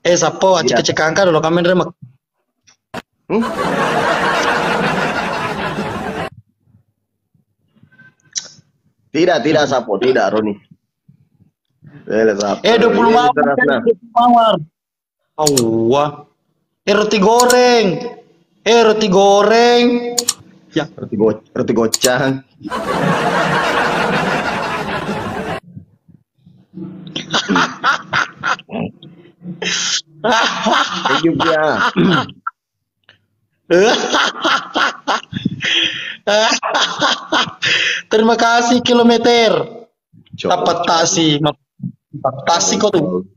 Sapo Iya. cek angka dulu kami remek. Hmm? Tidak Sapo, tidak Roni. Sapo. 20 mawar. Terasna. 20 mawar. Allah. Roti goreng. Roti goreng. Ya. Roti gocang. Hidupnya. Terima kasih kilometer. Dapat tasi. Tasi kok tuh.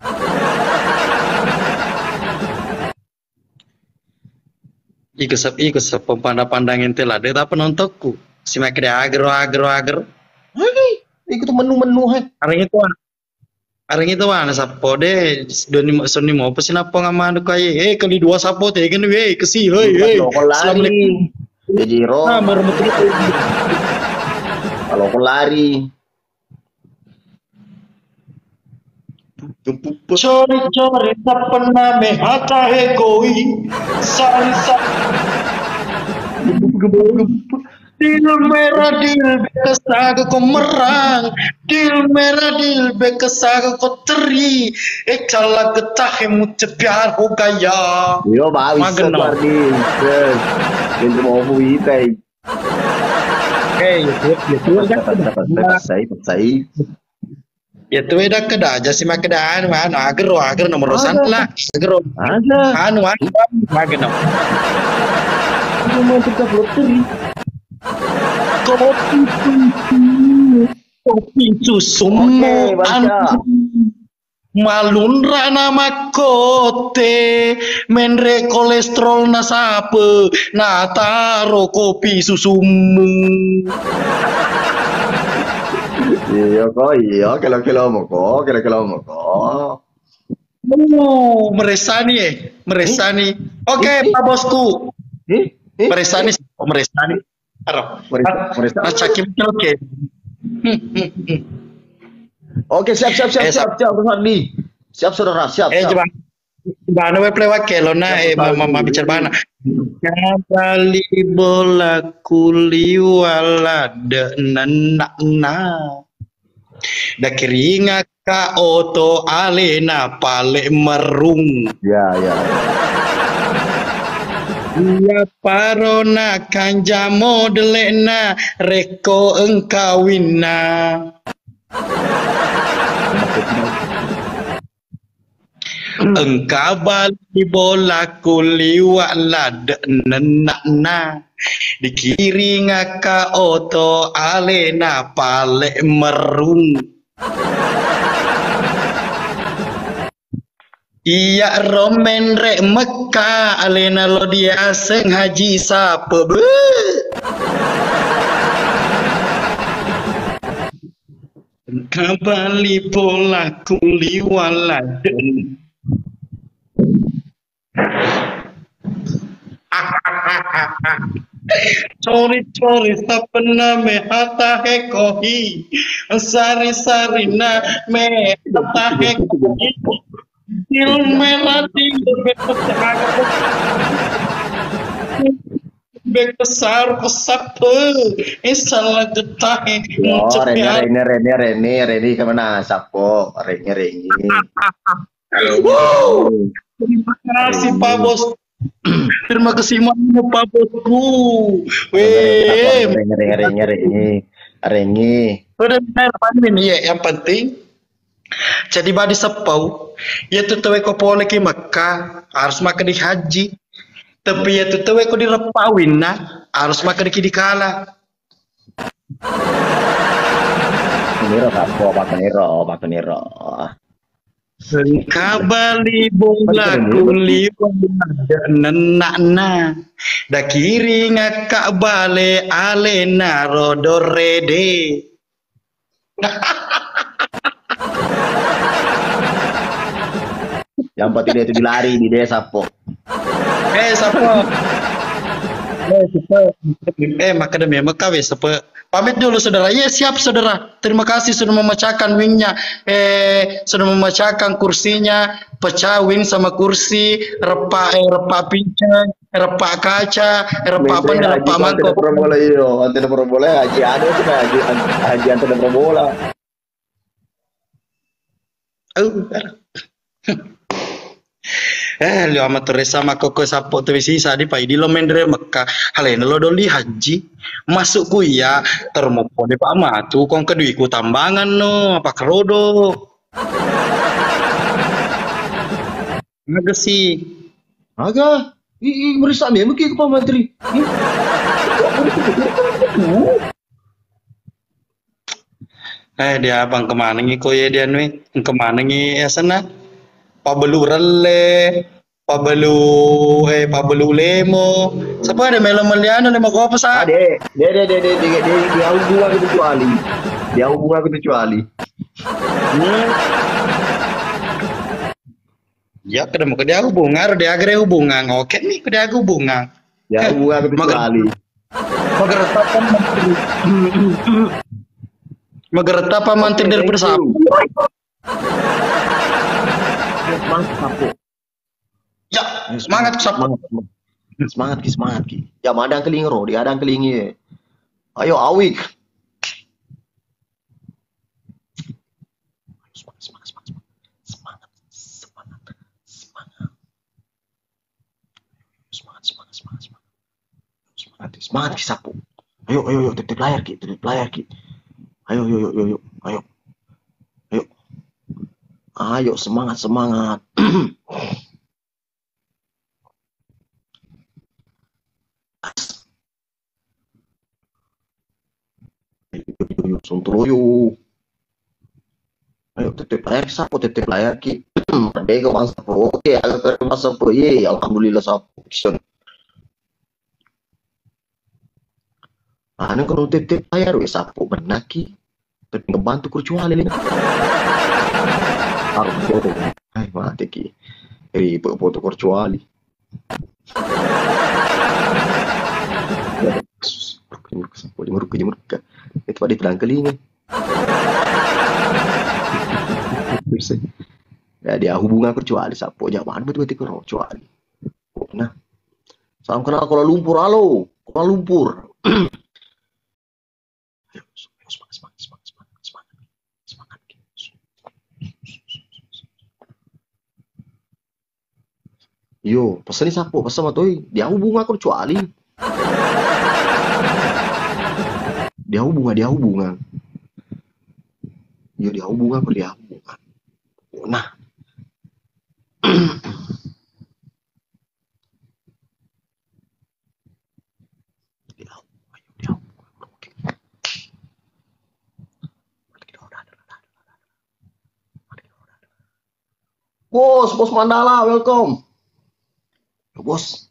Ikut sep pandang-pandangin telah dia tak penontonku. Si mak dia ager. Ikut menu-menu hai. Arang itu mana sapo deh doni mau pesin apa ngamanu kaya kali 2 sapo teh kan kesi Assalamualaikum. Jiro. Kalau aku lari. Cori sapna me hata he koi sari dil merah dil bekasaga ko merang dil merah dil bekasaga ko teri chala getah much pyar ho gaya Yo bawi seperti itu mau buitai. Sai. Ya tuh eda keda aja sih mak kedaan mana ager nomor lah ager anu ager no Mau kita loteri. Kopi susu Oke, baca. malun rana makote menre kolesterol na sape na taro kopi susumu. Iya, kilo mo ko. Meresani. Oke, Pak Bosku. Meresani. Arap. Cakim oke. Oke, siap, Roni. Siap, saudara, siap. Coba. Bana we play wakelo na mama bicara bana. Kabali bola kuliwala de na. Da kiringa ka oto alena pale merung. Ya. Iya parona kanja modelena reko engkawina. Engkau balik bola kuliwa lad nenakna dikiri ngaka oto alena pale merung. Iya romen rek Mekah alena lo dia seng haji sape be. Kembali bola kuliwa lad. Cori sapna me hata he kohi sari na me hata he kohi dil merah dil bekesar kesape salah getah Reni kemana? Sapo, Reni. Terima kasih Pak Bos. Terima kasih Pak Bosku. Reni. Udah ya, yang penting jadi badi sepau ya tuh tewe ko pole ki Mekah harus makan di haji tapi ya tuh tewe ko di repawin nah harus makan di kala. Pakaniro. Kabali bola kuliwa nenakna da kiri ngaka bale alena rodorede. Yang penting dia itu dilari di desa po. Sapo. Makanya memang kawin sepe Pamit dulu saudara. Iya siap saudara. Terima kasih sudah memecahkan wingnya. Sudah memecahkan kursinya. Pecah wing sama kursi. Repak pincang. Repak kaca. Repak apa Mentre nih? haji Repak kau tidak mangkok. pernah bola itu, kau tidak pernah bola haji ada sih haji haji yang tidak pernah bola. Lo amat Teresa makoko sapo tu sisa di pai di lo mendre Mekah. Halen lo doli haji. Masuk kuya termopo de pak matu kong kedui ku tambangan no apa kerodo. Ngagesi. Agak, merisau memang ke Pak Menteri. Dia abang kemana ngi koye dia nui kemana ngi ya sana pabeluran le pabelu pabelu lemo siapa ada melo meliana lemo ko apa sa Ade, dia hubungan kecuali. Dia hubungan kecuali. Ya kada mo kada hubungan dia agre hubungan oke nih kada hubungan Dia hubungan kecuali. magertapan menteri magertapan menteri dari bersama Semangat sapu. ya semangat sapu Semangat ki. Ya madang keling ro, dia adang kelingi. Ayo awik. Semangat ki sapu. Ayo tetep layar ki. Ayo. Ayo semangat. Ayo suntuloyo. Ayo tetep layar ki. Bega bang sapu. Oke, agak mas sapu. Ye, alhamdulillah sapu. Ano kalau tetep layar wes sapu benar ki. Tapi ngebantu kecuali ini. Harus foto. Ay, mati ki. Foto kecuali. Meruk. Itu pada bilang kelingan. Ya dia hubungan kecuali sapu zaman betul-betul kecuali. Nah, salam kenal Kuala Lumpur, halo. Kuala Lumpur. Semangat. Yo, pesan ni sapu, pesan matoi. Dia hubungan kecuali. Dia hubungan. Yo, dia hubungan. Nah. Bos Mandala, welcome. Bos.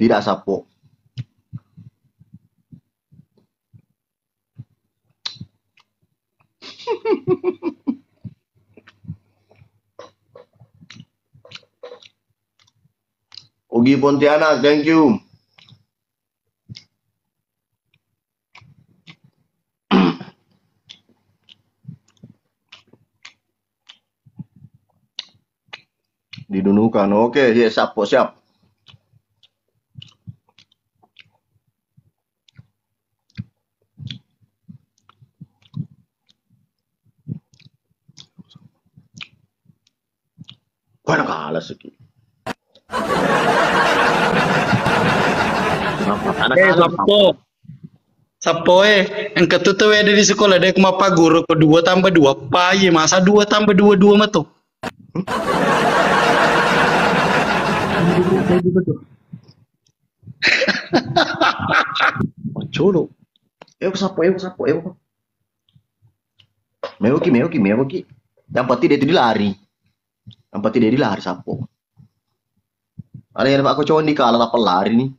Tidak sapu. Ugi Pontianak, thank you. Didunukan, oke, dia sapu siap. Mana kalah segi. Sapo yang ketutup ada di sekolah ada kemapa guru ke 2+2 paye masa 2+2 mah tuh. Colo. Eu sapo. Mewaki. Yang pasti dia itu dilari. Sapo. Ada yang aku coba di kalah apa lari nih.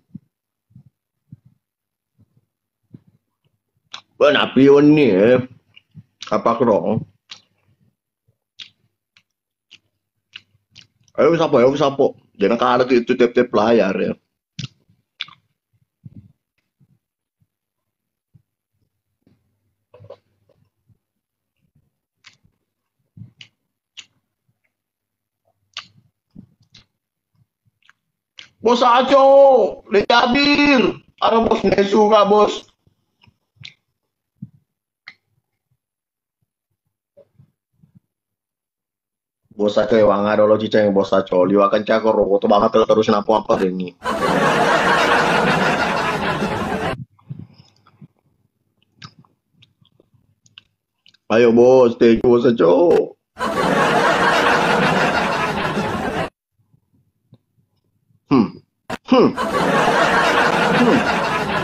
Wah, napi nih. Apa kerong? Ayo sapo. Jangan kalah itu tiap-tiap layar ya. Bos Aco, Lecabir. Ada bos Nesu nggak bos? Bos Aco yang wanga dolo ciceng bos Aco. Liwakan cakor rokok banget terus apa ini. Ayo bos, thank you bos Aco. Hmm, hmm, hmm,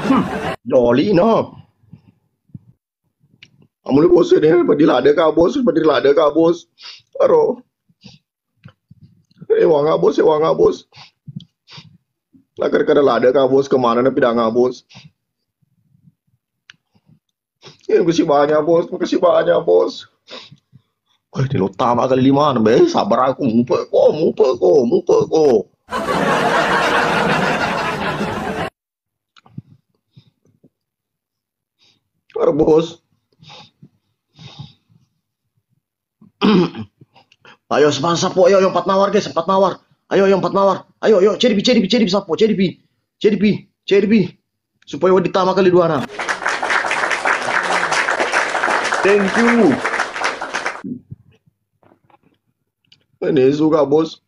hmm. Joli no. Kamu ni bos ni, padilada ka bos. Aro. Wanga bos. Agar kada lada ka bos kemana na pidanga bos. Makasih banyak bos. Wah, di lo tama kali 5 be, sabar aku mupe ko. Aro bos. Ayo semangat sapo, ayo yang 4 nawar guys, 4 nawar. Ayo yang 4 nawar. Ayo CDP sapo, CDP. Supaya ditama kali 2 na. Thank you. Ini suka bos.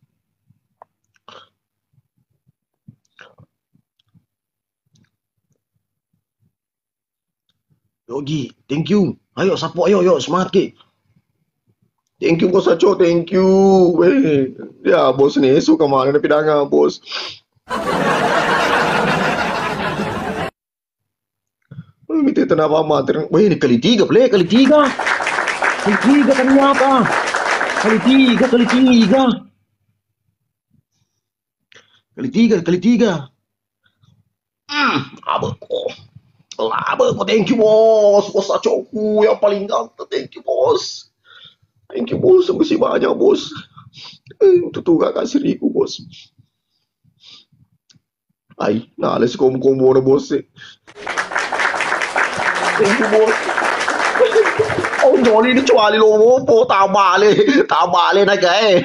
Yogi, thank you. Ayo sapo, ayo semangat ki. Thank you bos Aco, thank you. Ya bos nih suka mana na pidanga bos. Minta kenapa mater. Ini kali 3 play, kali 3. Kali 3 ternyata. Kali 3. Kali 3. Laba ko, thank you bos. Bos Aco ku yang paling ganteng, thank you bos. Makasih banyak bos. Itu tuh gak kasih ribu bos. Ay, nales combo na bos eh. Thank you bos. Oh, Johnny ni cuali lo po tabale na gay.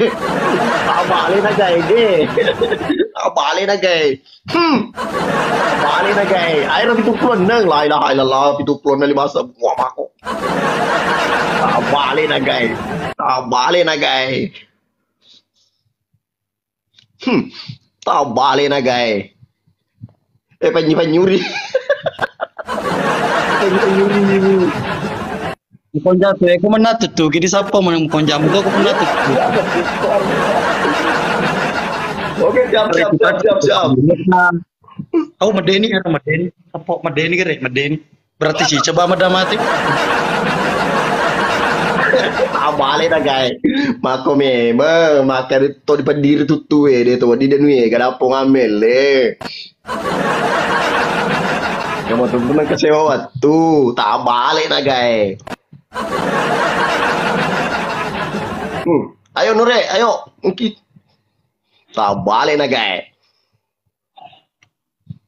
Tabale na gay. Tabale na gay. Ay ra pitupulon nang la ilaha illallah pitupulon na 5 sa buwa ako. Tabale na gay. Tabale na gay. Panyuri. Konja tuh, aku mana tuh, kini siapa mau konja muka aku mana tuh. Oke, siap. Oh, Medeni. Apa Medeni kere? Medeni. Berarti sih coba mati. Tabale na gay. Mako memang makan itu di pendiri tutu dia tuh di denui kada po ngamel Kamu teman kecewa waktu tabale na gay. Ayo Nure, ayo mungkin tabale na gay.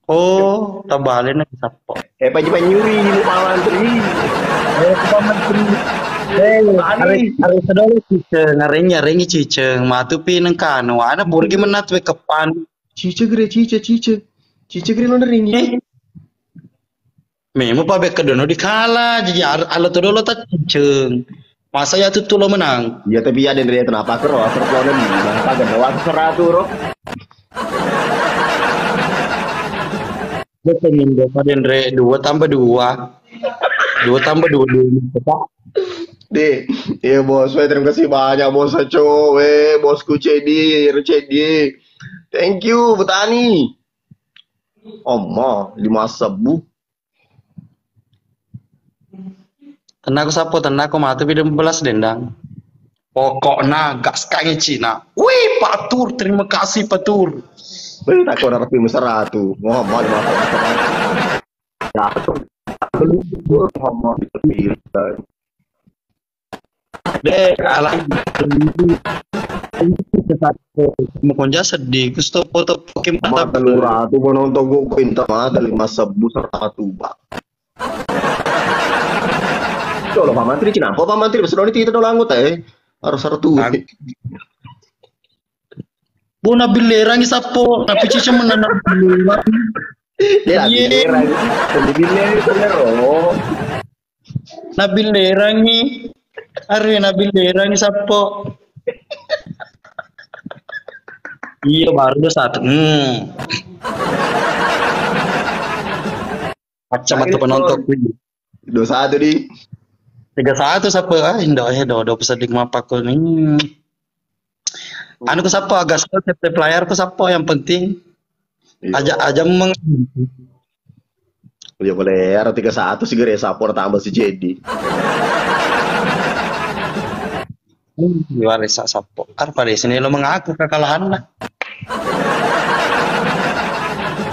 Oh, tabale na sapo. Panyuri di Pamantri. Pamantri. Hari sedolo ciceng, ngarengi ciceng, matupi nang kano, ana burgi menat we kepan. Cice gre lo ringi. Memo pa be kedono di kala, jadi ala to dolo ta ciceng. Masa ya tuh lo menang. Ya tapi ya dari kenapa kero asal klonen bang pagan lewat 100 ro. Betul nih, Paden Re 2 tambah 2. 2 tambah 2. Iya bos, terima kasih banyak bos Aco, bosku Cedi. Thank you, Betani. Oma, 5 sebu. Tenaku sapo, tenaku mati video 15 dendang. Pokoknya gak sekangi Cina. Wih, Pak Tur, terima kasih Pak Tur. Tak kau rapi mesra tu. Muhammad ya tu. Muhammad itu. Deh, alay. Mau konja sedih, gusto foto Pokemon Mata lura tu penonton gue pintar mata 5 serta tuba. Coba Pak Menteri Cina, Pak Menteri besok ini kita dolang harus tu. Bu nabil lerang isapo, tapi cici menanam bilerang. Ya, bilerang. Bilerang bener loh. Nabil lerang ni, hari nabil lerang isapo. Iya baru satu. Macam mata penonton. 2-1 di. 3-1 siapa? Indo pesan mapak ko ni. Ano ko siapa? Agak setiap player ko siapa yang penting. Aja meng. Ya boleh, 3-1 sih gere support tambah si Jedi. Waris sapo. Apa di sini lo mengaku kekalahan lah.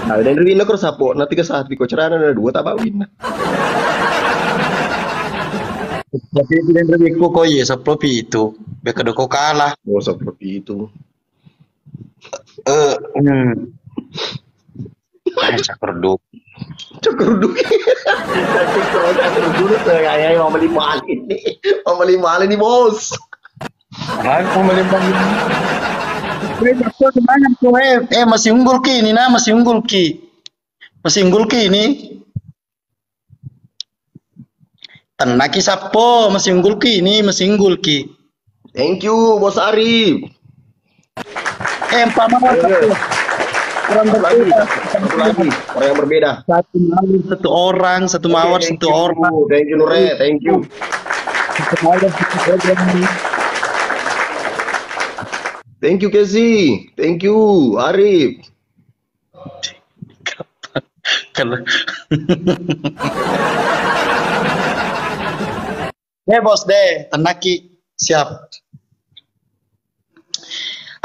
Nah, dan win ko sapo na 3-1 ko cerana na 2 taba win na. Tapi din rin ko ye sa propi itu. Beka do ko kalah. Oh, seperti itu. Cakerduk. Cakerduk. Cakerduk kayak mau beli mahal ini. Mau beli mahal ini, Bos. Aku melimpang. Masih unggul ki ini nah, masih unggul ki ini. Tenaki sapo, masih unggul ki ini, masih unggul ki. Thank you, Bos Arif. Empat mawar satu. Satu lagi, orang yang berbeda. Satu orang, satu mawar, satu orang. Thank you, Nure, thank you. Thank you, Kesi. Thank you, Arif. Bos deh, Tenaki siap.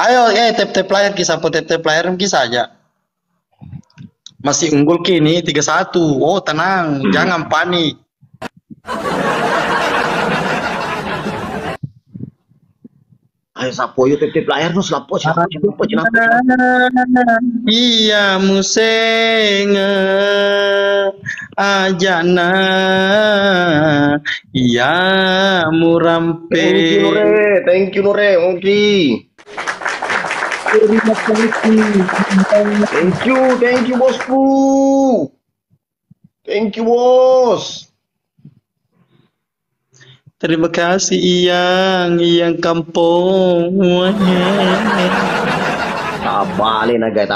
Ayo, tap player kisah tap player kisah aja. Masih unggul kini 3-1. Oh, tenang, jangan panik. Ayo sapo yuk tip player tuh siapa Iya musenge ajana iya murampe. Thank you Nure, oke. Thank you bosku. Thank you bos. Terima kasih Iyang kampung. Tabali na guys.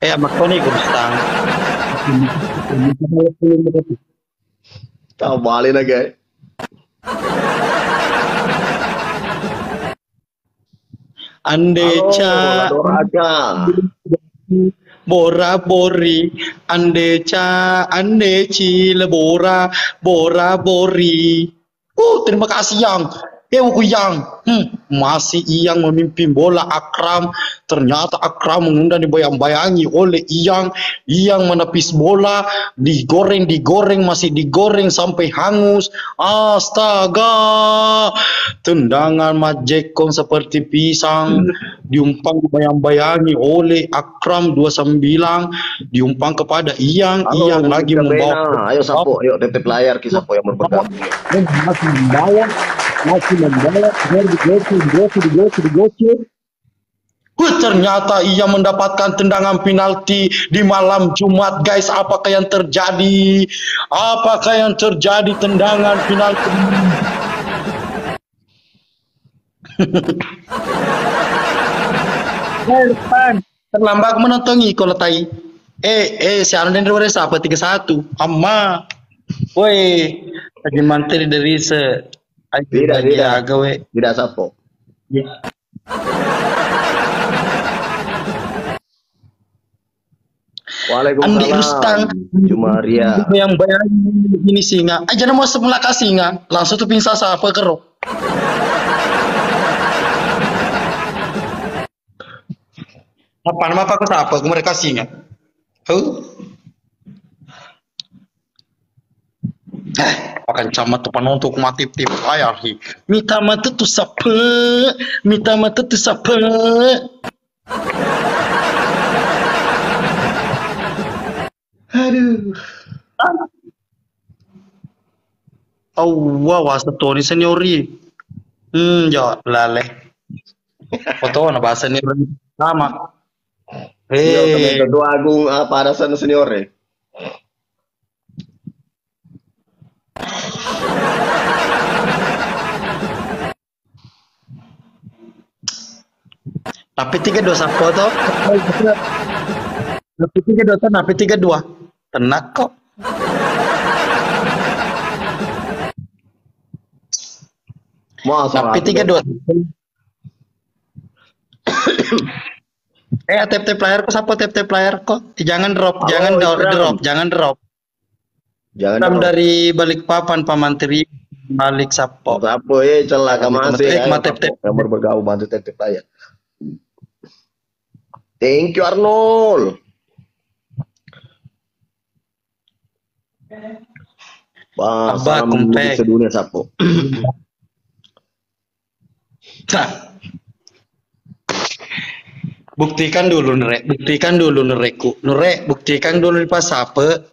Amak ko ni gustang. Tabali na guys. Andeca bora bori andeca andeci lebora bora bori. Terima kasih Yang. Yang masih Iyang memimpin bola Akram. Ternyata Akram mengundang dibayang-bayangi oleh Iyang. Iyang menepis bola, digoreng, masih digoreng sampai hangus. Astaga, tendangan Majekong seperti pisang. Diumpang dibayang-bayangi oleh Akram 29. Diumpang kepada Iyang. Iyang lagi membawa. Ayo sapo, yuk tip layar kisah yang berpegang. Masih membawa digocir. Ternyata ia mendapatkan tendangan penalti di malam Jumat, guys. Apakah yang terjadi? Tendangan penalti? Terlambat menontongi kalau tai. Si Arden Rores apa 31? Amma. Woi, lagi manteri dari Tidak sapo. Ya. Waalaikumsalam. Jumaria. Yang bayar ini singa. Aja nama semula singa. Langsung tuh pingsa apa kero. Apa nama apa siapa? Aku mereka singa. Huh? Akan camat tu panonton ku mati tip layar hi. Mita mata tu sapa? Mita mata tu sapa? Aduh. Oh, wow, wasa Tony seniori. Ya, lale. Foto na bahasa ni sama. Yo, também Eh, Ketua Agung para sana senior eh. tapi 32 foto. Tapi 32 tapi 32. Tenak kok. Masa Tapi 32. Tap player kok siapa tap player kok? Jangan drop, Halo, jangan Ikram. drop, jangan drop. Jangan Ikram dong. dari balik papan Pak Mantri balik sapo. Apa ya celah kamase Tap. Kamar bergaul bantu tep aja. Thank you Arnold. Wah, Abah, salam kumpek. sedunia sapo. Nah. Buktikan dulu Nurek, buktikan dulu pas apa.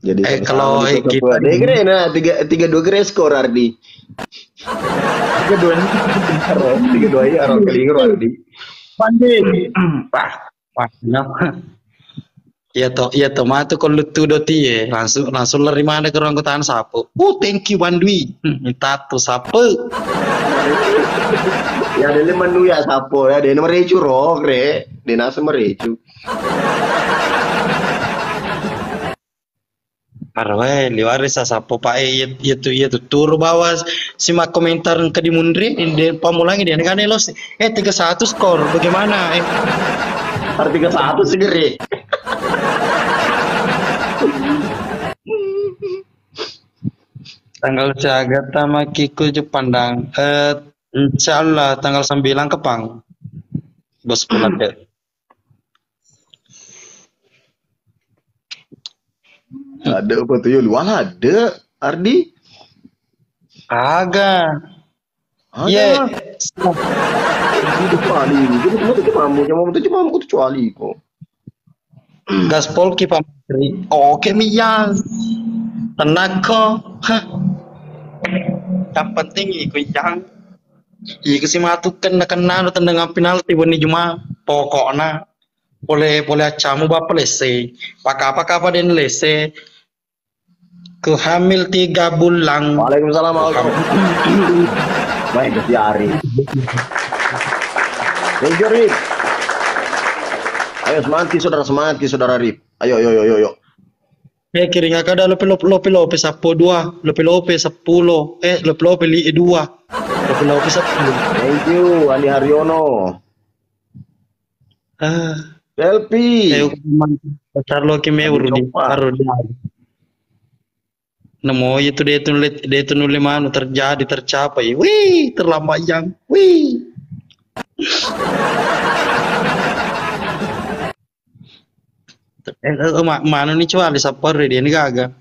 Jadi kalau kita kira nah 3-2 kira skor Ardi. 3-2 ya Arnold kali Ardi. pandai. Wah, iya toh matu kalau tu doti ya langsung lari mana ke ruang tahan sapu. Thank you Bandwi. Minta tu sapu. Ya ada menu ya sapo ya, dia merecu roh kre, dia nasa merecu. Arwah, liwar sa sapo pa itu turu bawah simak komentar ke di Mundri di pamulangi dia kan los 3-1 skor bagaimana Arti 3-1 segeri. tanggal jaga tama kiku Jepandang insyaallah tanggal 9 Kepang bos pulang deh. Ada apa tuh luar ada Ardi? Agak. Iya. Kecuali, jadi kamu tuh cuma kecuali kok. Gaspol ki pamatri. Oke miyang. Tenang kok. Yang penting iku yang iku si matukan kena tendang penalti boni cuma pokoknya boleh acamu bapak lese. Apa den lese. Ku hamil 3 bulan. Waalaikumsalam. Baik ke Ari. Thank you Rip. Ayo semangat saudara Rip. Ayo. Kiring ada lope sapo 2, lope 10, lope 2, lope 10. Thank you Andi Haryono. Selfie. Charlo ki meuru di paru dia. Nemo itu dia itu nulis mana tercapai. Wih, terlambat yang. Wih. Mana nih cuali sapor dia ni gaga.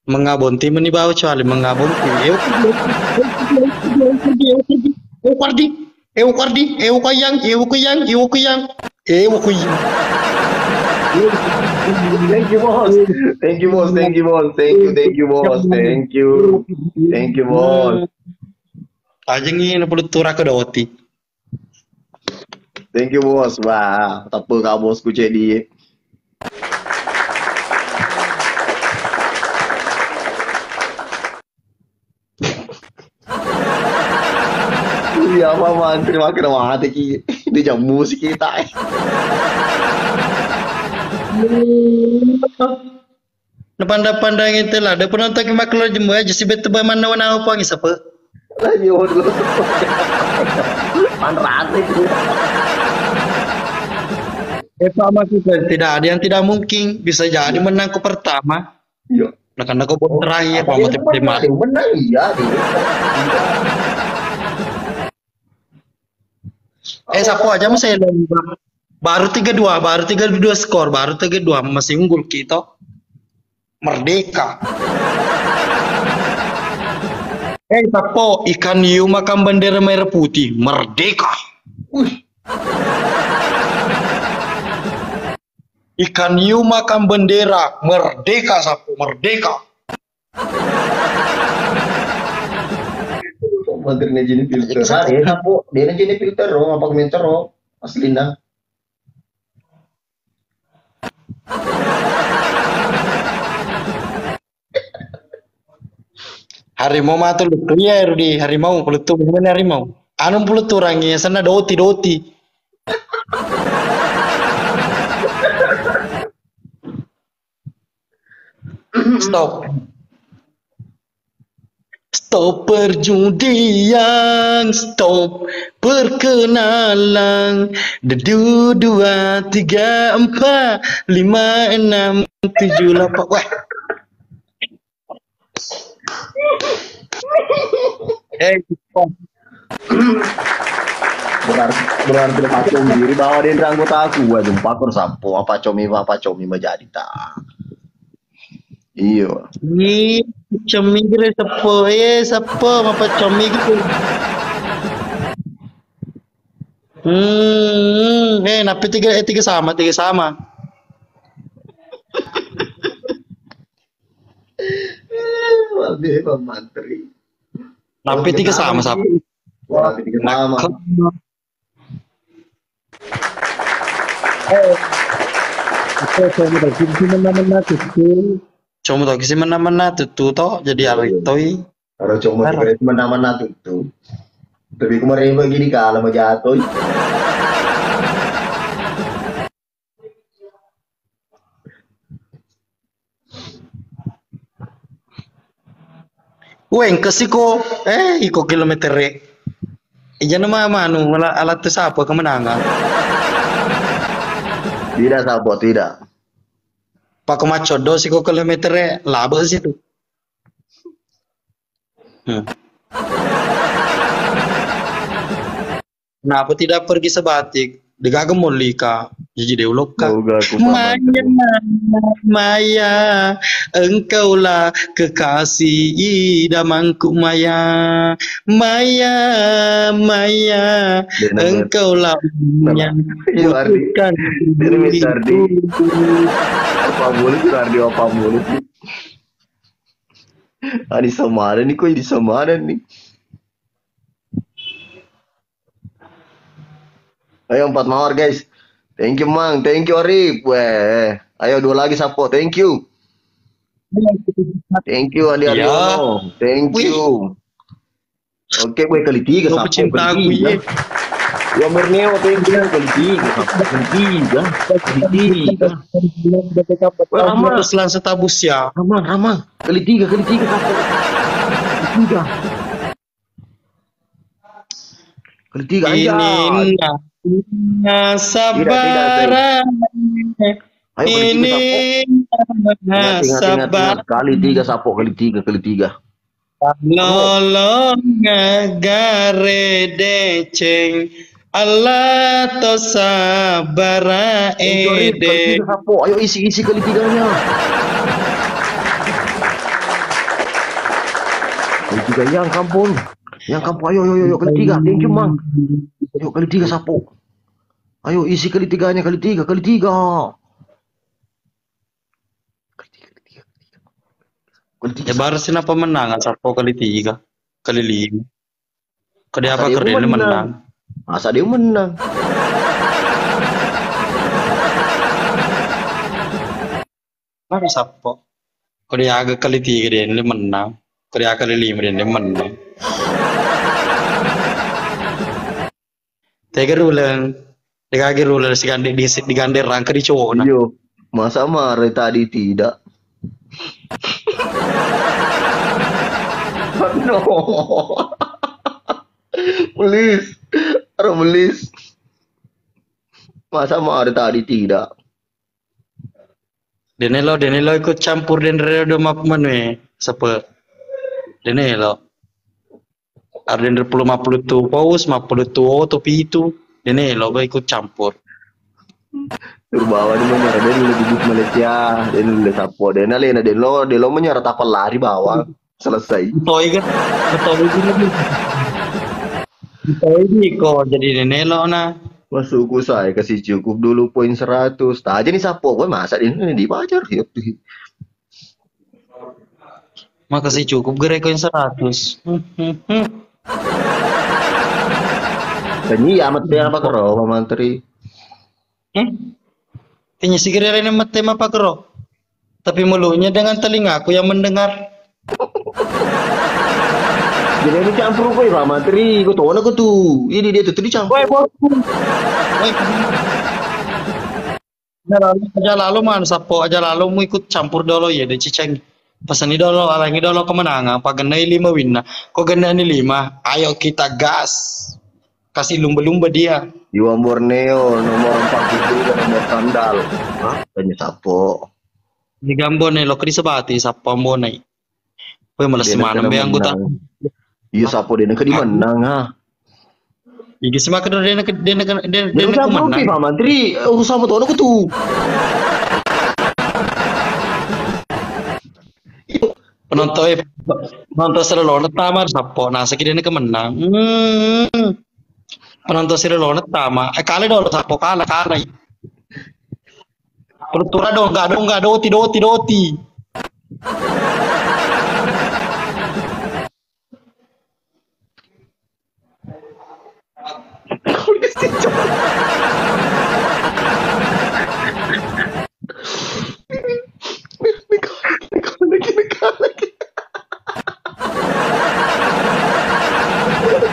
Mengabonti meni bawa cuali mengabonti. Eu kuyang. Thank you boss. Thank you boss. Aja ngin perlu turah ke doti. Thank you boss. Wah, tak apa bosku jadi. Iya, Maman. Terima kasih di jam musik kita. Pandang itu lah. Ada penonton yang makhluk jemu aja si betul mana apa ngis apa? Lagi dulu. Panrate. Sama kita tidak ada yang tidak mungkin bisa jadi menang ke pertama. Iya. Nah karena kau terakhir Apa motif lima. Menang iya Sapo aja mas saya baru 3-2 skor, baru 3-2 masih unggul kita. Merdeka. Sapo ikan hiu makan bendera merah putih, merdeka. Ikan hiu makan bendera, merdeka sapo, merdeka. Mandirnya jenis filter. Dia sapo, dia jenis filter ro, apa komentar ro, asli nah. Harimau matu lutu ya Rudi, harimau pelutu gimana harimau? Anu pelutu orangnya sana doti. Stop. Stop perjudian, stop perkenalan. 1, 2, 3, 4, 5, 6, 7, 8. Wah. Stop. Berarti pacu diri bahwa dia anggota aku, gua jumpa kor sapo apa comi menjadi tak. Iya. Ini comi kira sepo apa comi gitu. Napi tiga sama. Waduh, Pak Mantri. Napi tiga sama sapo. Wah, tiga sama. Cuma tak kisi mana tuh toh jadi hari toy. Kalau cuma mana tuh. Tapi kemarin begini kalau mau jatuh. Weng kesiko iko kilometer Iyan nama manu alat apa kemenangan. Tidak sapo tidak. Pak macodo siko kilometer laba situ. Kenapa tidak pergi sebatik? Degaga molika, jadi deulok kak. Maya, engkaulah kekasih idamanku Maya, engkaulah yang bukan diriku. Apa mulut? Di Samara nih, kok di Samara nih. Ayo 4 mawar guys. Thank you Mang, thank you Arif. Weh, ayo 2 lagi sapo. Thank you. Thank you Andi Aryono. Thank you. Oke, gue kali 3 sapo. Pecinta aku ya. Ya Merneo, thank you kali 3. Ramah selang setabus ya. Ramah. Kali 3 sapo. Kali 3 aja. Sabar. Ini sabar. Kali 3 sapo, kali 3. Nolong ngagare deceng Allah to sabara ede. Ayo isi kali 3-nya. Kali 3 yang kampung. Ayo kali 3. Thank you Mang. Ayo kali 3 sapo. Ayo isi kali 3-nya, kali 3. Ya baru sih apa menang sapo kali 3, kali 5. Kali apa keren menang? Masa dia menang? Baru sapo. Kali agak kali 3 dia menang. Kali kali 5 dia menang. Tiga rulang, diganti rangka di cowok. Yo, masa marah tadi tidak? No, melis. Masa marah tadi tidak? Denelo ikut campur denero map mana? Siapa? Denelo. Arden 50 tu paus, 50 tu topi itu. Denelo ikut campur. Turbawa ni menyara dia dulu di Malaysia, dia dulu sapo, dia nalena dia lo menyara tapal lari bawah selesai. Toy kan, toy lagi, toy ni kok jadi nenelo na. Masukku saya kasih cukup dulu poin 100. Tak aja nih sapo, gue masa ini dibajar ya. Makasih cukup gerekoin 100. Tanya amat dia apa kero, Pak Menteri. Tanya si Gerera ini tema apa kero? Tapi mulutnya dengan telingaku yang mendengar. Jadi ini campur kok ya Pak Menteri, gue tahu aku tuh. Ini dia tuh dicampur. Woi bosku. Woi. Aja lalu man sapo aja lalu mau ikut campur dulu ya deh ciceng. Pesan ini dulu, alangi dulu kemenangan. Pagenai 5 win nah. Kok ganda ini 5? Ayo kita gas. Kasih lumba-lumba dia. Iwan Borneo nomor 40 dan nomor sandal. Hah? Tanya sapo. Di Gambon nih lo kri sebati sapo monai. Woi malas mana be anggota. Iya sapo dia nak di menang ha. Iki sema kedua dia Dia menang. Pak Menteri, urusan apa tuh aku tuh. Penonton serelona tamar sapo. Nah sekiranya kemenang. Penonton serelona tama. Kali dong sapo kalah. Pertura dong, enggak doti.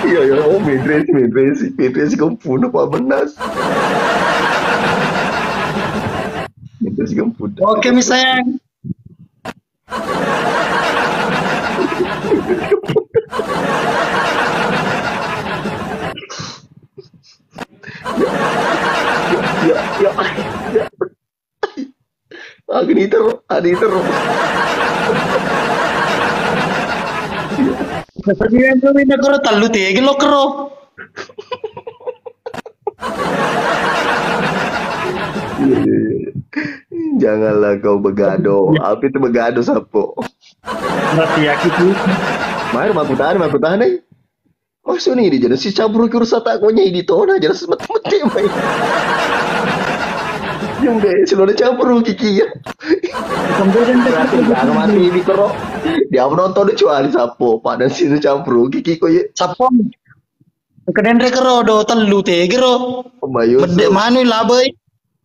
Iya, oh Medresi kampung Pak Benas. Medresi kampung. Oke misalnya. Ya. Agni terus. Kemudian kami nak kero talu tiga lo kero. Janganlah kau begado. Apa itu begado sapo? Mati aku tu. Main maku tahan nih. Maksud ni dia jadi si cabur kursa tak konya ini tona jadi semut-semut main. Yung deh, selalu campur kiki ya. Kemudian Jangan mati di kero. Dia menonton kecuali sapo. Pada sini campur kiki kok ya. sapo. Kemudian kero do talu tiga kero. Pemayu. Bedek mana lah boy?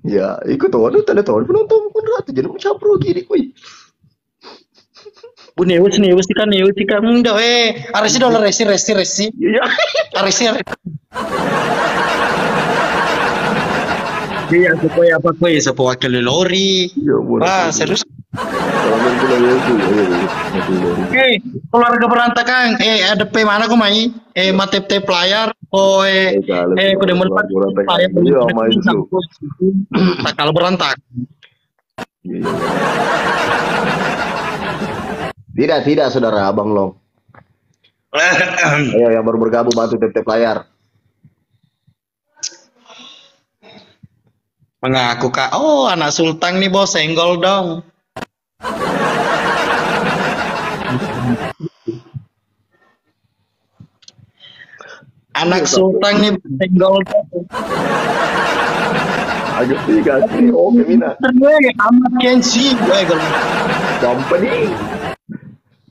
Ya, ikut tahu tanda tahun penonton pun rata jadi campur kiri koi. Bu neus tikan. Dah aresi dolar resi. Iya. Aresi. Iya, supaya apa koi sepo wakil lori. Ya, Serius. Kalau pulang itu. Keluarga berantakan. Ada P mana kau main? Matep layar. Kau demon layar. Iya, main itu. Tak kalau berantak. Tidak, saudara Abang Long. Ayo yang baru bergabung bantu tep layar. Mengaku kak, anak sultan nih bos, senggol dong. Anak sultan nih senggol dong. Agak tiga sih, oke mina. Amat kensi, Company.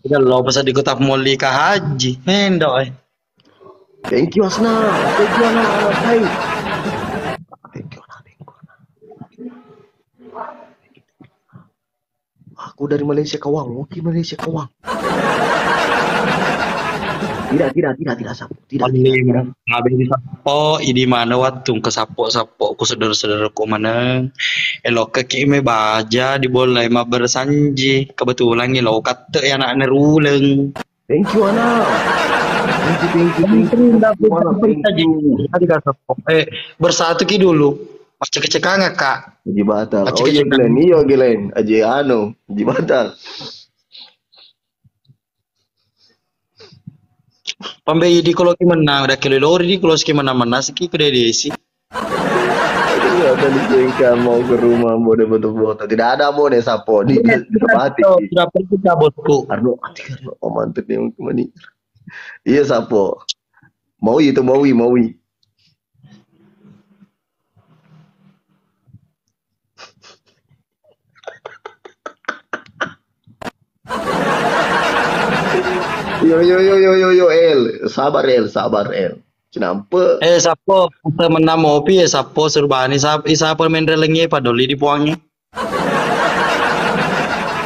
Udah lo pasal di kota Moli ke haji, mendok. Thank you Asna, Hai. Thank you. Aku dari Malaysia Kawang, Malaysia Kawang. Tidak sapo. Tidak. Habis di sapo, ini mana waktu ke sapo ku saudara-saudaraku mana. Elok ke kime baja di bola ma bersanji. Kebetulan lo kata ya anak neruleng. Thank you Ana. Thank you. Bersatu ki dulu. Pas cek nggak kak? Haji Batal. Oh iya Glenn. Haji Haji Batal. Pambai di kalau menang, udah kilo lori di kalau sih mana sih kira desi. Tadi Jengka mau ke rumah Bode foto-foto. Tidak ada Bode Sapo di Bati. Sudah pergi ke bosku. Arno, Arno, oh mantep nih kemana? Iya Sapo. Maui itu Maui. Yo El, sabar El. Kenapa? Sapo, temen nama opi sapo surbani sapo main relengnya padoli di puangnya.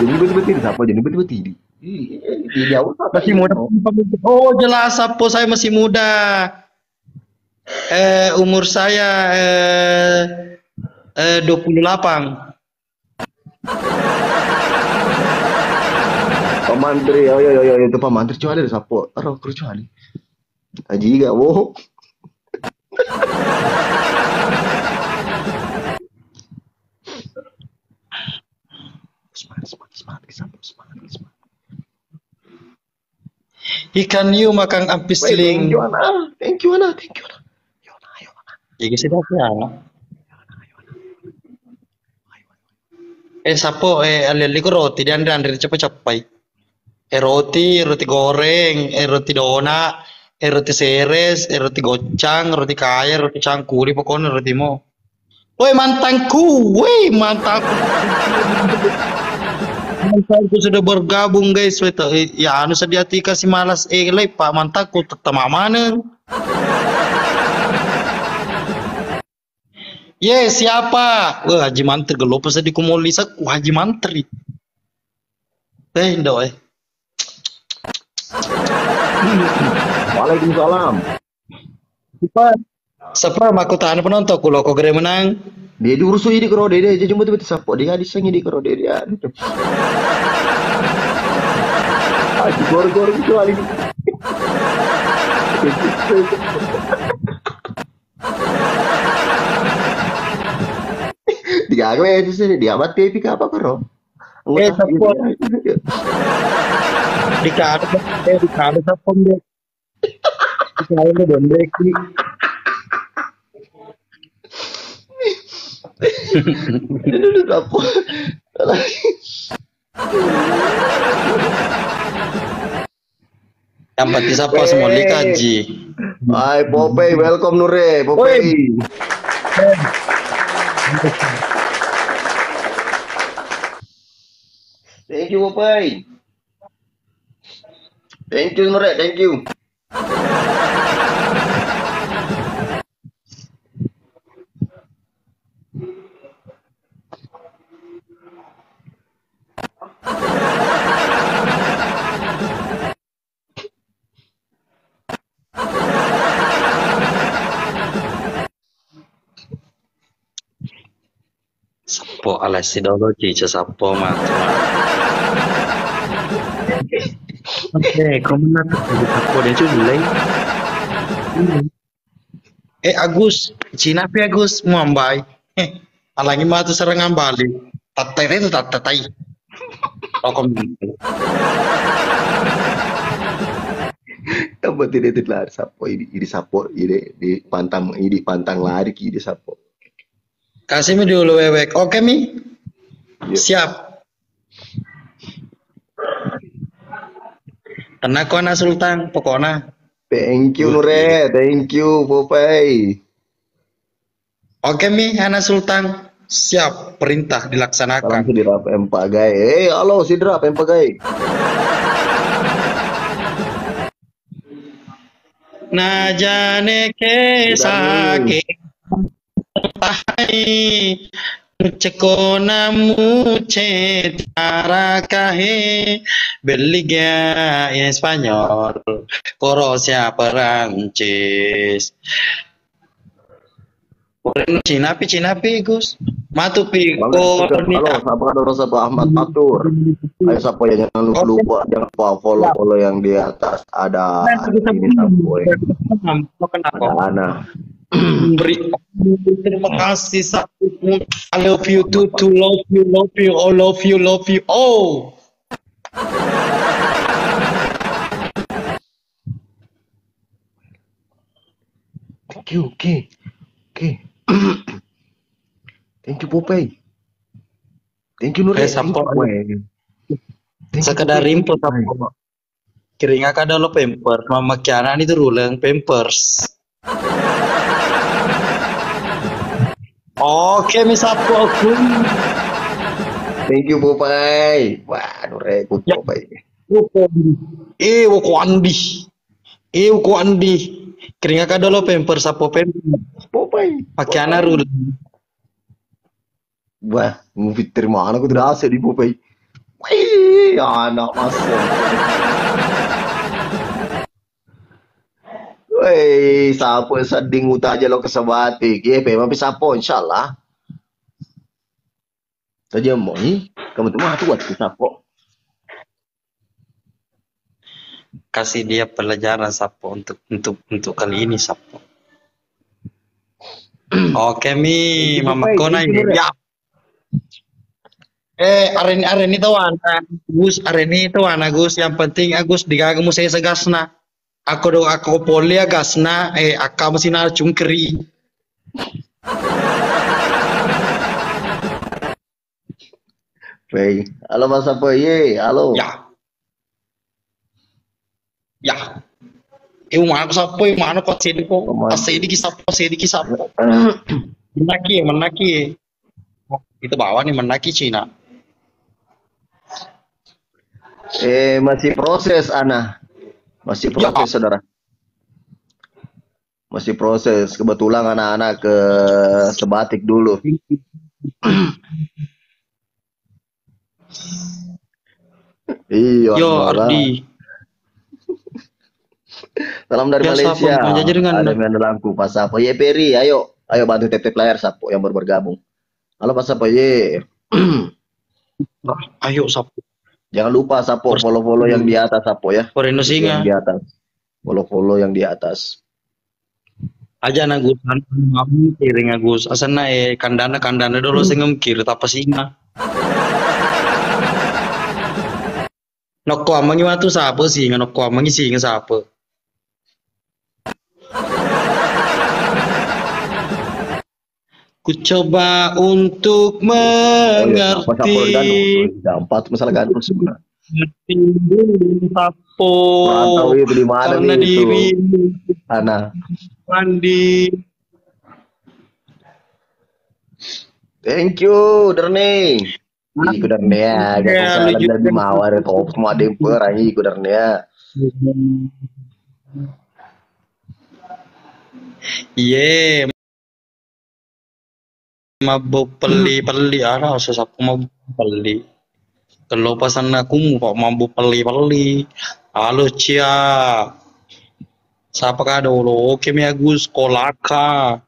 Jadi betul-betul Sapo, jadi betul-betul. Di jauh masih muda. Oh jelas sapo saya masih muda. Umur saya 28. Pak Mantri, yo itu Pak Mantri cuali ada Sapo. Taruh kerucuali. Aji gak bohong. Semangat. Ikan hiu makan ampisling. Thank you Ana. Jadi sudah ya. Sapo alili ko roti dan cepet-cepet. Roti goreng, roti donat, roti seres, roti gocang, roti kaya, roti cangkuri, pokoknya roti mo. Woi mantanku. Mantanku sudah bergabung guys. Ya anu sediati kasih malas Pak mantanku tetap mana? Yes, siapa? Wah, Haji Mantri gelopo sedih kumolisak. Haji Mantri. Indo Waalaikumsalam. Siapa aku tahan penonton kulo kok gere menang. Dia diurus ini karo dia aja cuma betul Sapo dia disengnya di karo dia. Aji gor kecuali. Dia itu sih dia buat pipi apa karo? Sapo. Dikado Sapo deh. Dikado bondek. Sapo. Yang pati Sapo semua likaji. Hai Popey, welcome Nure, Popey. Thank you Popey. Thank you Nure, thank you. Sapo alas ideologi Sapo mah. Kemana tuh Sapo dia culai. Agus, Cina pi Agus Muambai. Alangi mah tuh serangan balik. Tatai itu tatai. Rokom. Apa tidak lari Sapo ini Sapo ini di pantang lari di Sapo. Kasih mi dulu wewek. Oke mi. Siap. Karena kau na Sultan pokoknya. Thank you Nure, thank you Popey. Oke mi, Ana Sultan. Siap, perintah dilaksanakan. Salam Sidrap Empagai. Halo Sidrap Empagai. Najane ke sake tahai cekona muche tarakahe berliga en Spanyol Croacia Perancis Cina pi Gus matu pi Halo, siapa ada Pak Ahmad Fatur. Ayo siapa ya jangan lupa jangan lupa follow yang di atas ada ini Sapo. Ada Ana. Terima kasih Sapo. I love you too, love you, oh love you. Oh. Oke. Thank you Popeye. Thank you Nure. Sapo Thank you, sekedar Popeye. info sapo. Kiringa kada lo pampers, mama kiana itu rulang pampers. Oke, mi sapo aku. Thank you Popeye. Wah, Nure good Ya. Popeye. Woko andi. Kiringa kada lo pampers sapo pampers. Popeye. Pakiana rulang. Wah, movie terima anak tidak asal di Popeye. Wih, anak masuk. Wih, sapo seding uta aja lo kesebati. Ye, tapi sapo insyaallah. Saja mau kamu tuh mah buat sapo. Kasih dia pelajaran sapo untuk kali ini sapo. Oke mi, mama kona ini. Ya. Areni itu wana Gus, areni itu wana Gus. Yang penting Agus digagamu saya segasna. Aku polia gasna. Aka mesin cungkeri. Baik, halo Mas Sapo ye, halo. Ya. Mana sapo, mana kok sini kok. Sedikit sapo. Menaki. Itu bawah nih menaki Cina. Masih proses Ana. Masih proses saudara. Masih proses. Kebetulan anak-anak ke Sebatik dulu. Iya. Yo Ardi. Salam dari Malaysia. Ada yang dalamku Pak Sapo. Ye Peri, ayo bantu tetep layar Sapo yang baru bergabung. Halo Pak Sapo ye. Ayo Sapo. Jangan lupa Sapo follow yang di atas Sapo ya. Yang di atas. Follow yang di atas. Aja Agus, ngamu kiring Agus. Asana kandana dulu sing ngemkir apa singa. Nokko amangi watu sapa sih, nokko amangi singa sapa. Ku coba untuk mengerti. Empat masalah ganteng sebenarnya. Sapo. Tahu itu di mana nih itu? Ana. Mandi. Thank you, Derne. Iku Derne ya. Gak usah di mawar top semua demper aja iku Derne ya. Iya. Mabuk peli arah sesapu mabuk peli. Kalau pasan aku kok mabuk peli. Halo Cia. Siapa kado lo? Oke mi Agus kolaka.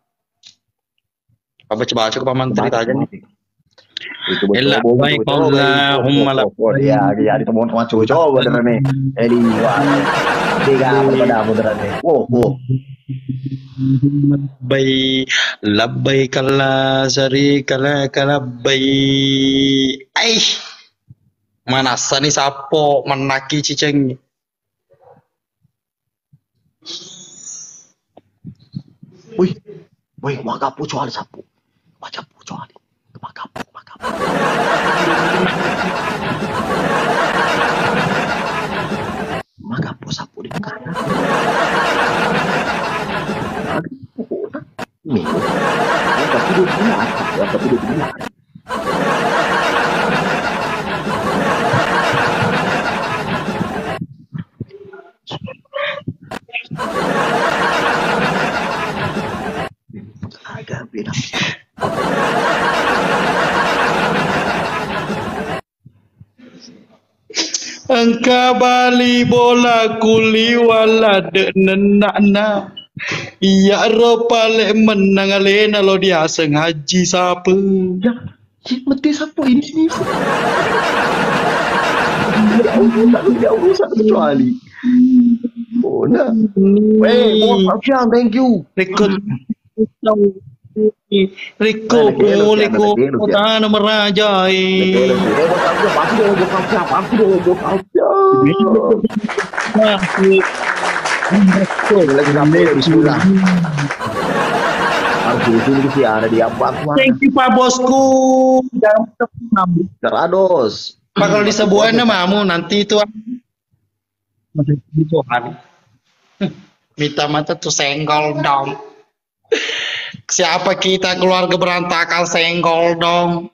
Apa coba ke pamantri aja nih. Elah baik Allahumma la. Ya di temuan coba beneran nih. Edi wah. Tiga berbeda beneran nih. Wow. Labbaik la syarika lak labbaik. Mana sani sapo menaki ciceng. Wih, magapu soal sapo. Magapu soal. Magapu. Magapu sapo di kanan. Nih. Tapi dia bilang. Agak beda. Engkau bali bola kuli wala de nenakna. Iya ropale menang alena lo dia sengaji siapa? Ya, mati siapa ini? Dia urusan kecuali. Oh, nah. Thank you. Riko tanah merajai. Harus di sini sih ada di apa mana? Thank you Pak Bosku. Jangan terpengaruh. Terados. Pak kalau Masih disebuahin proses. namamu nanti itu masih Tuhan. Minta mata tuh senggol dong. Siapa kita keluarga berantakan senggol dong.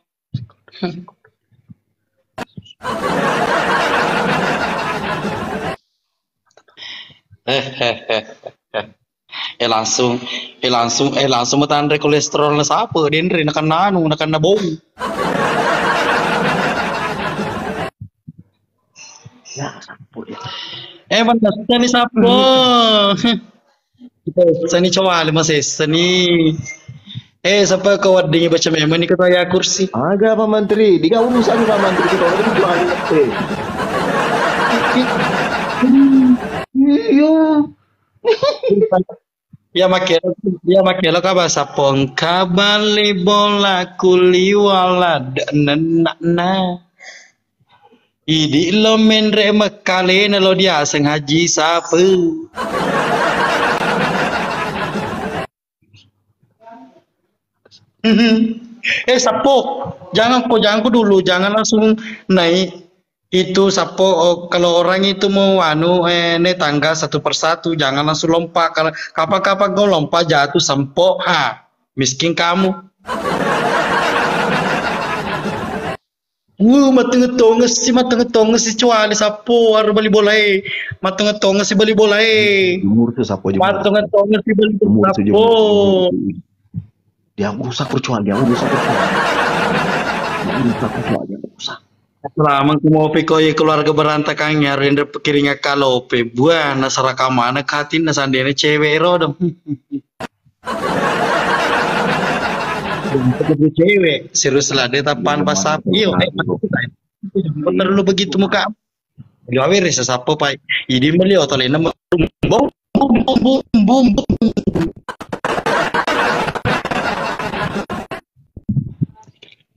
Langsung langsung matandre kolesterol na siapa denre nakan nanu nakan nabong. Ya, sapu ya. Mana sani siapa? Sani coba mas sani. Siapa kawadnya baca memang ni kata ya kursi. Agak Pak Menteri, di urusan Pak Menteri kita orang itu jual Iya. Ya makelo ka bahasa pongka bali bola kuliwala na. Idi lo menre makale na lo dia seng haji sapu. Sapo, jangan ko dulu, jangan langsung naik. Itu sapo kalau orang itu mau naik tangga satu persatu, jangan langsung lompat. Kalau kapan-kapan kau lompat jatuh sampo, miskin kamu. Matungetonges si cuali sapo harus bali bola matungetonges si bali bola Jumur tuh sapo jumur. Matungetonges si bali bola sapo. Dia rusak percuan, dia rusak Selama ku mau pikoi keluarga berantakan render pikiringa kalope buah nasaraka mana katin nasandene cewek rodom. Cewek serius lah dia tapan pasap iyo perlu begitu muka gawe resa sapo pai idi meli otolena bom bom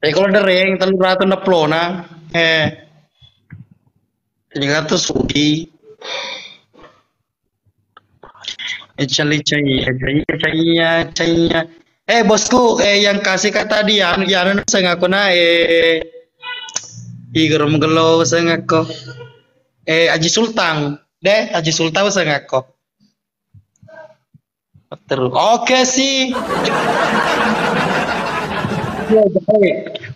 kalau dereng telu ratu na plona tinggal tuh suki cainya bosku yang kasih kata dia ya saya ngaku na igerom gelo saya ngaku Haji Sultan deh Haji Sultan saya ngaku terus oke sih.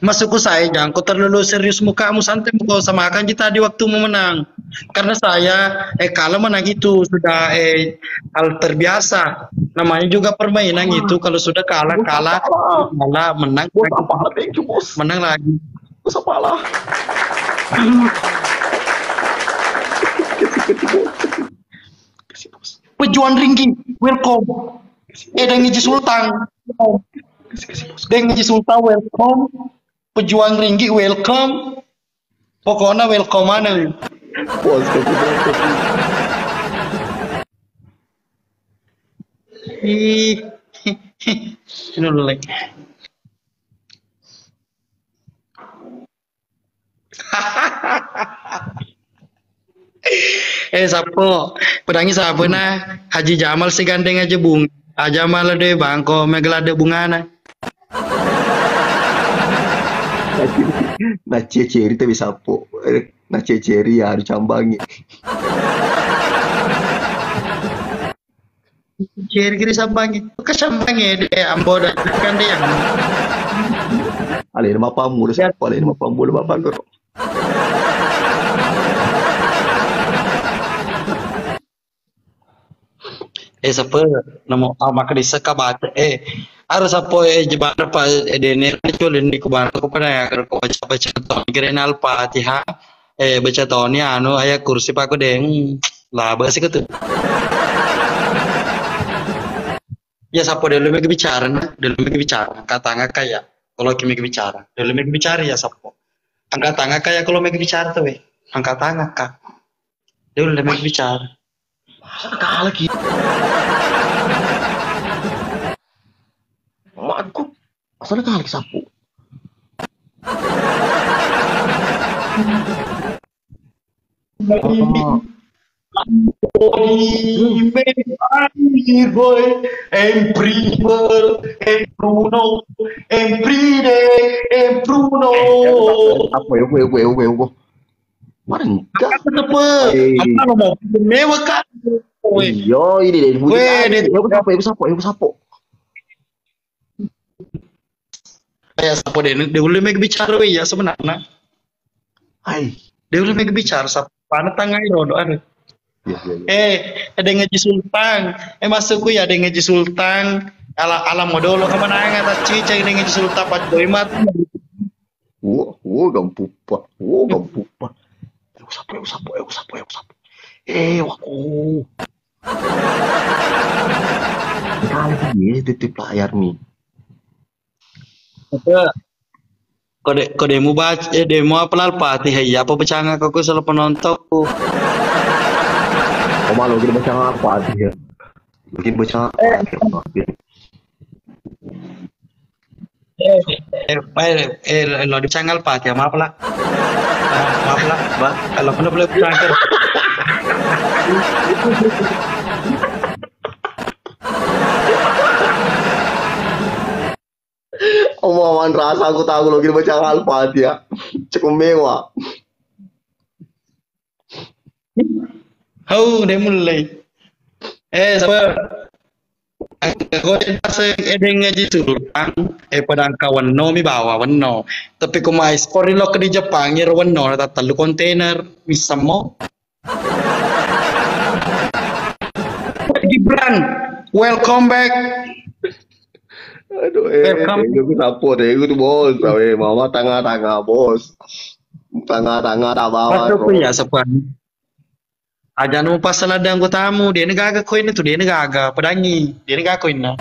Masukku saya jangan kau terlalu serius mukamu santai kau samakan kita di waktu memenang karena saya kalau menang itu sudah hal terbiasa namanya juga permainan itu kalau sudah kalah menang menang lagi sapalah pejuang ringgi welcome dan Haji Sultan Deng Haji Sultan welcome, pejuang ringgi welcome, pokoknya welcome mana? Ini dulu lagi. Sapo, pedangi sapo na Haji Jamal si gandeng aja bung, aja malah deh bangko megalade bungana. Nah ceri tapi sapo nah ceri ya harus cambangi ceri kiri sambangi kesambangi deh ambo dan kan dia yang alih nama pamu udah sapo alih nama pamu udah bapak kok siapa namo maka di sekabat harus apa jebana pa dene culin di kubana ko pana ya ko baca to kira Al-Fatihah baca tahunnya aya kursi pak deng lah basi gitu ya siapa dulu mau bicara angkat tangan kayak kalau kimi bicara dulu mau bicara ya siapa angkat tangan kayak kalau mau bicara tuh angkat tangan kak dulu mau bicara masa kalah lagi aku asalnya kali sapu Dime, ay, boy, en Primal, en Bruno, en Pride, en Bruno. Apa ya, gue. Maringkah? Apa tepe? Ay, Apa mau mewah kan? Weh, iya, ini deh, dipuji weh, lagi. dia Aku sapo. kayak sapo dia boleh make bicara weh ya sebenarnya. Ay, Dia boleh make bicara sapo. Panas tangan rodo ada. iya. Ada yang ngaji sultan. Masukku ya ada yang ngaji sultan. Ala modolo kemana nggak tak cica yang ngaji sultan pas boy mat. Gampupa. Gampupa. Aku sapo. Waku. Kali ini titip layar nih. Apa kode mu baca demo apa lalpati ya apa pecanga kau selalu penonton. Oh malu kita baca apa dia? Bikin baca apa? Lo di cangal pak ya maaf lah. Maaf lah, bah. Kalau kena boleh berangkat. Omongan rasa aku tahu lo kita baca Al-Fatihah. Cukup mewah. Hau, dia mulai. Siapa? Ako sa edeng ngaji sultan padang kawan no mi bawa wano tapi kung mais korilo ka di Japan iro wano natatalo container misamo Gibran welcome back. Aduh, Welcome. aku sapo deh, aku tuh bos, mama tengah-tengah bos, tengah-tengah tak bawa. Pasok ko ya sa pan ajan mo pa sa ladang ko tamu dia nagaga ko ina to dia nagaga padangi dia nagaga ko ina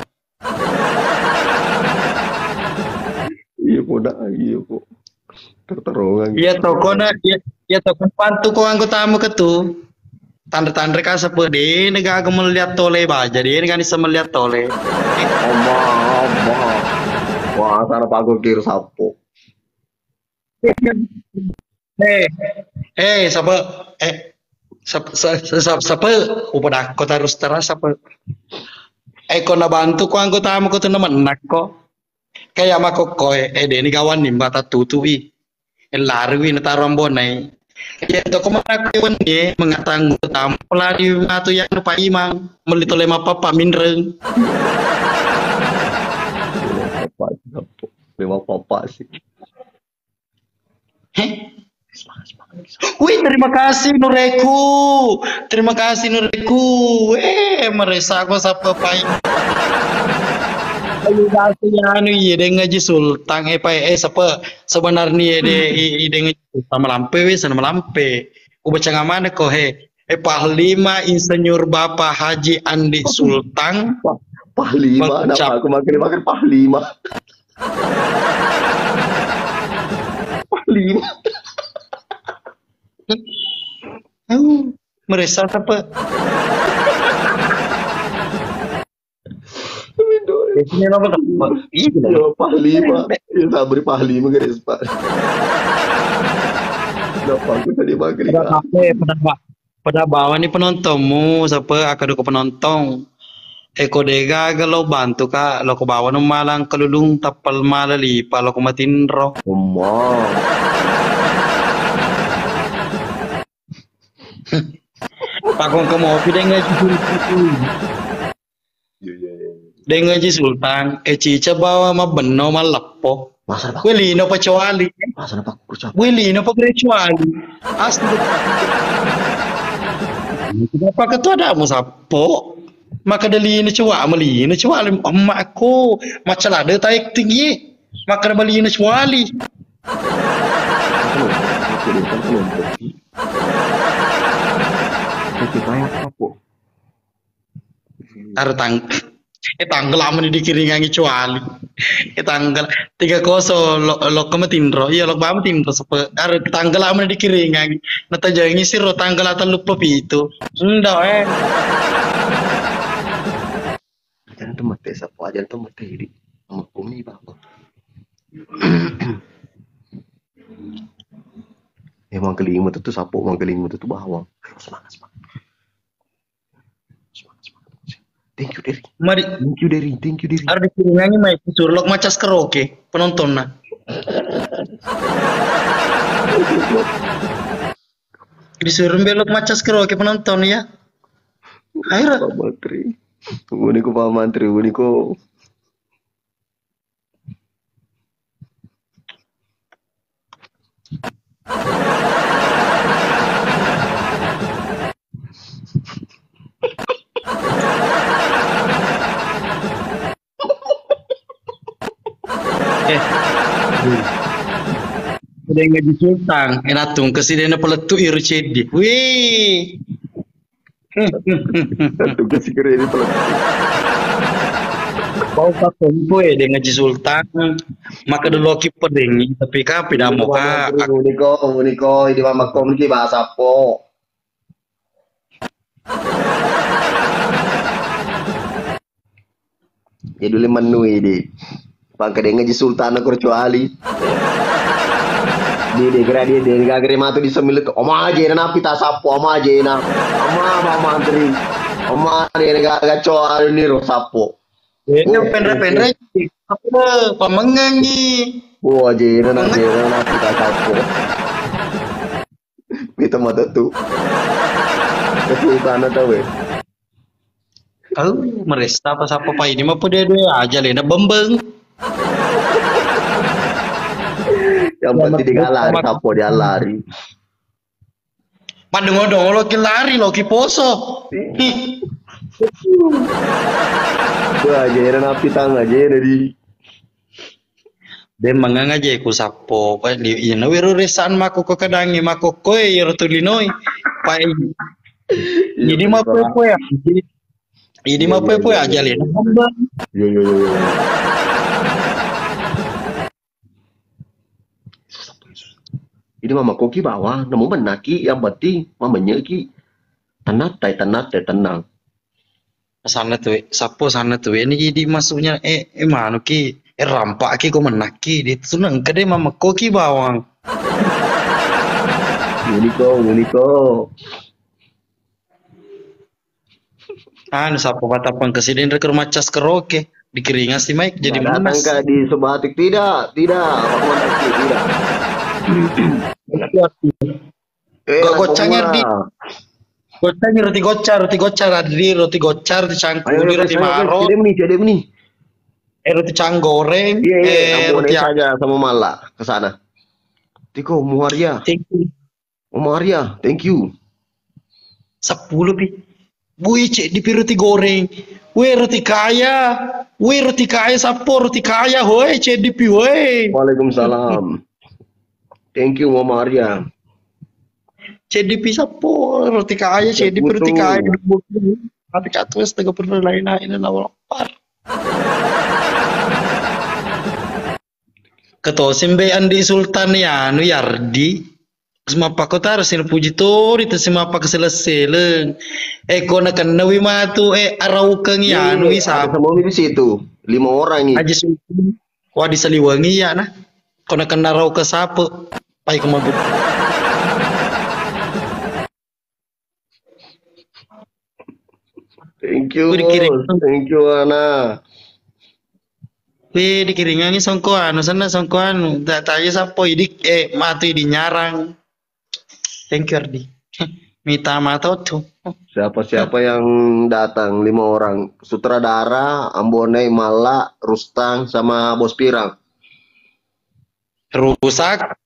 Iya kok, terterongan. iya to ko na iya to kung pantu ko ang ko tamu ka to tanda-tanda ka sa po dia nagaga melihat tole baja dia nagani sa melihat tole. Omah. Wah, sana pago kira sapo. Sapa sapa upada ko terus terus sapa ko nabantu ko ang tamu ko to naman nako kaya mako dia ni gawan ni bata tutui larwi na taruang bonai kaya to ko manakuan ni mengatang tamu pelari ngatu yang pa imang melito lema papa minreng Memang papa sih. Wih, terima kasih Nureku. Terima kasih Nureku. Meresa aku sapa pai. Ayo kasih anu iya dengan ngaji sultan sapa sebenarnya ide ngaji sultan melampe wis sana melampe. Ku baca ngamana ko Pahlima Insinyur Bapak Haji Andi Sultan. Pahlima, kenapa aku makin Pahlima? Pahlima. Meresa apa? Ini apa tak? Iya, Pahlima. Ya sabri Pahlima guys, Pak. Kenapa aku tadi makin? Pada bawah ni penontonmu, siapa akan ko penonton. Eko dega kalau bantu ka, lo ko bawa no malang kalulung tapal malali, palo ko matinro. Omong. Pakong ka mo, pideng ngaji sultan. Deng ngaji sultan, cica bawa mabeno malapo. Masa pak? Wilino pa chawali. Masa pak kucap? Wilino pa chawali. Asli. Kenapa ketua ada mo sapo? Maka dali ni cewa amali ni cewa emak aku macam ada taik tinggi maka bali ni cewali tanggal lama ni dikiringangi cewali tanggal 30 lo kemetindro iya lo bama tindro sepe tanggal lama ni dikiringangi nata jangi siro tanggal atan lupa itu ndak Jangan temate sapo aja temate di sama bumi bapak. Emang kelimut itu sapo, emang kelimut itu bawang. Semangat. Thank you Derry. Mari Thank you Derry. Thank you Derry. harus dikiringannya mai suruh lok macas karaoke penonton nah. Disuruh belok macas karaoke penonton ya. Ayo. Pak Mantri. Uniko Pak Mantri, uniko. Udah ngaji sultan, enatung kesidena peletu iru cedi. Wih. Satu kasih keren itu. Bau katompo ya dengan ngaji sultan. Maka dulu ki pedengi tapi ka pidamo ka. Uniko, ini mama kom ki bahasa po. Ya dulu menu ini. Pangka ngaji sultan aku kecuali. Dia gagre matu di semilit. Oma aja na pita sapo, oma aja na. Oma Mantri. Oma dia gagak coal ni ro sapo. Yang pendek-pendek apa pamengang ni. Wah aja na pita sapo. Kita mata tu. Kesultanan tahu eh. Oh, meresta apa siapa pa ini mah dia aja lena bembeng. Yang penting dia lari, sapo dia lari. Padungo-dungo lo ki lari lo ki poso. Wah aja na pita aja dari. Den mangang aja ku sapo pa di ina wiro resan mako ko kadangi mako koe yoro tulinoi pa ini mah pepo ya ini mah pepo aja lena bembeng. Yo. Ini mama koki bawah, namun menaki yang penting mamanya ki tenat tenang. Sana tuh sapo sana tuh ini di masuknya manu ki rampak ki ko menaki di tunang kade mama koki bawang. Uniko. Anu sapo patapang kesini reker macas keroke dikeringas si Mike jadi datang manas. ke di Sebatik tidak. Pak Mantri tidak. Gocangnya di gocangnya roti gocar adri roti gocar dicangkuli roti maro Cedem nih. Roti canggoreng Roti aja sama Mala ke sana. Tiko Muharia. Muharia, thank you. 10 pi. Bui cek di roti goreng. Roti kaya sapo roti kaya hoi cek di pi hoi. Waalaikumsalam. Thank you Mama Arya. CDP sapo roti kaya CDP roti kaya nanti katwes tega pernah lain-lain na lapar. Ketosim be Andi Sultan ya anu Yardi. Semua pak kota harus puji tori itu semua pak selesai. Ko nak nawi matu arau keng ya anu isa. Semua di situ 5 orang ini. Aji Sultan. Wah diseliwangi ya nah. Ko nak narau ke sapo. Pai kemabut. Thank you Ana. Dikiringan ni songko anu sana songko anu tak tanya sapo idik mati di nyarang. Thank you Ardi. Mita mata tuh. Siapa yang datang 5 orang. Sutradara, Ambone, Mala, Rustang sama Bos Pirang. Rusak.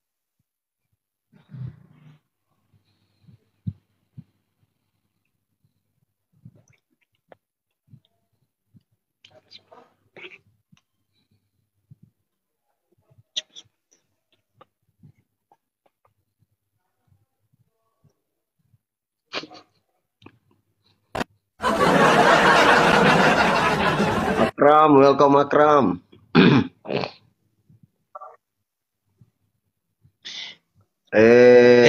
Akram, welcome Akram.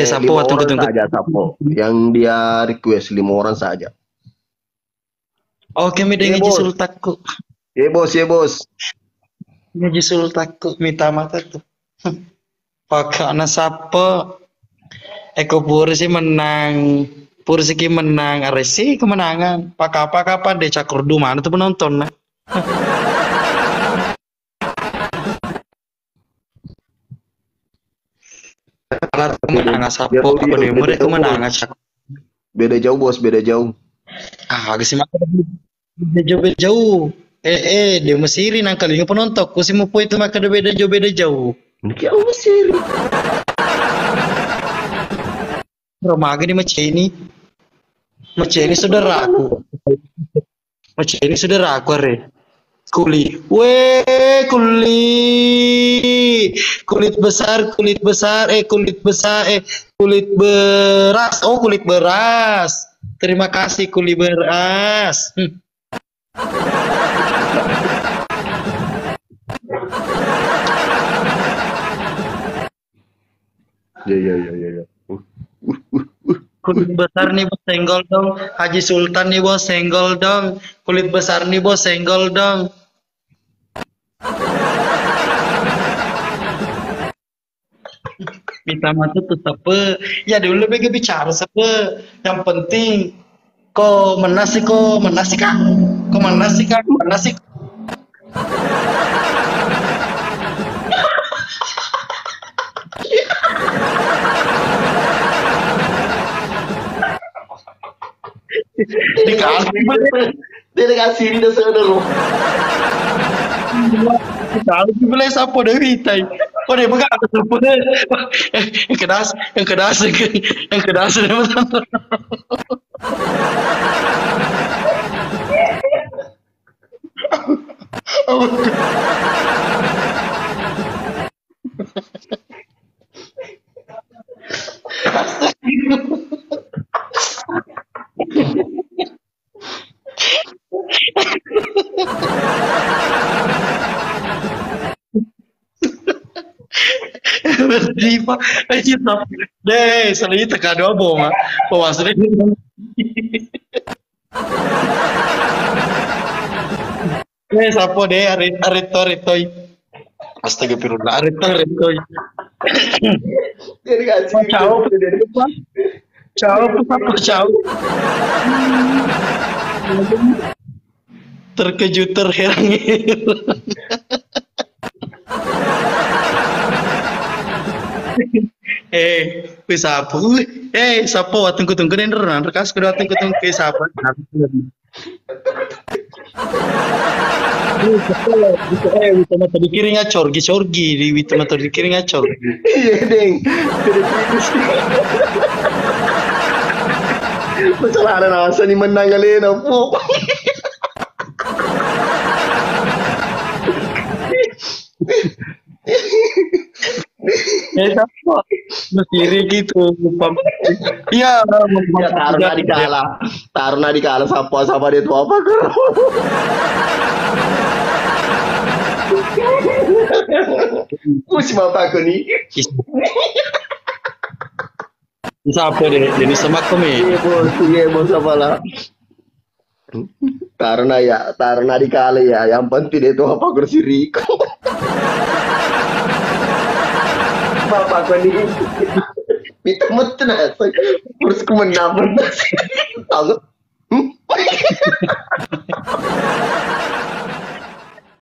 Sapo tunggu saja Sapo. Yang dia request 5 orang saja. Oke, mi dengan jisul takku. Ya bos. Jisul takku minta mata tuh. Pakai anak sapo. Eko Puri sih menang Persiki menang, Resi kemenangan. Kapan deh cakur du mana tuh penonton nah. Kalah kemenangan sapo apa nih? Mereka kemenangan cakur. Beda jauh bos, beda jauh. Agak sih maka beda jauh. Dia Mesiri nangkalinya penonton. Ku sih mau itu maka beda jauh. Ini kayak Mesir. Romaga di Maceni. Maceni saudaraku. Maceni saudaraku re. Kuli. Weh, kulit besar, kulit beras. Oh, kulit beras. Terima kasih kulit beras. Ya. Kulit besar nih bos senggol dong. Haji Sultan nih bos senggol dong. Kulit besar nih bos senggol dong. Bisa masuk tuh sepe. Ya dulu bega bicara sepe. Yang penting kok menasi kak. Kok menasi kak. Menasi. Dia dikasih ini dah sana loh. Kalau boleh siapa dah witai. Oh dia bukan ada siapa dah. Yang kedas Berdipa, aja tapi deh, selalu tekan dua boma, pewasannya. Siapa deh, Aritoy. Astagfirullah, Aritoy. Dia dikasih Ciao. Terkejut terheran-heran. Bisa apa? Siapa? Tunggu nih renang. Rekas kedua tunggu siapa? Bisa mata di kiri ngacor, di mata di kiri ngacor. Iya deng. Masalah ada nasa ni menang kali na po. Siapa? Mesiri gitu. Iya, Taruna di kala sapa dia tuh apa karo. Push mata ko ni. Siapa deh? Jadi semak kami. Iya bos apa lah. Taruna di kala ya. Yang penting dia tuh apa kursi Riko. Bapak ko ni. Itu meten asa. Terus ko menang. Tahu.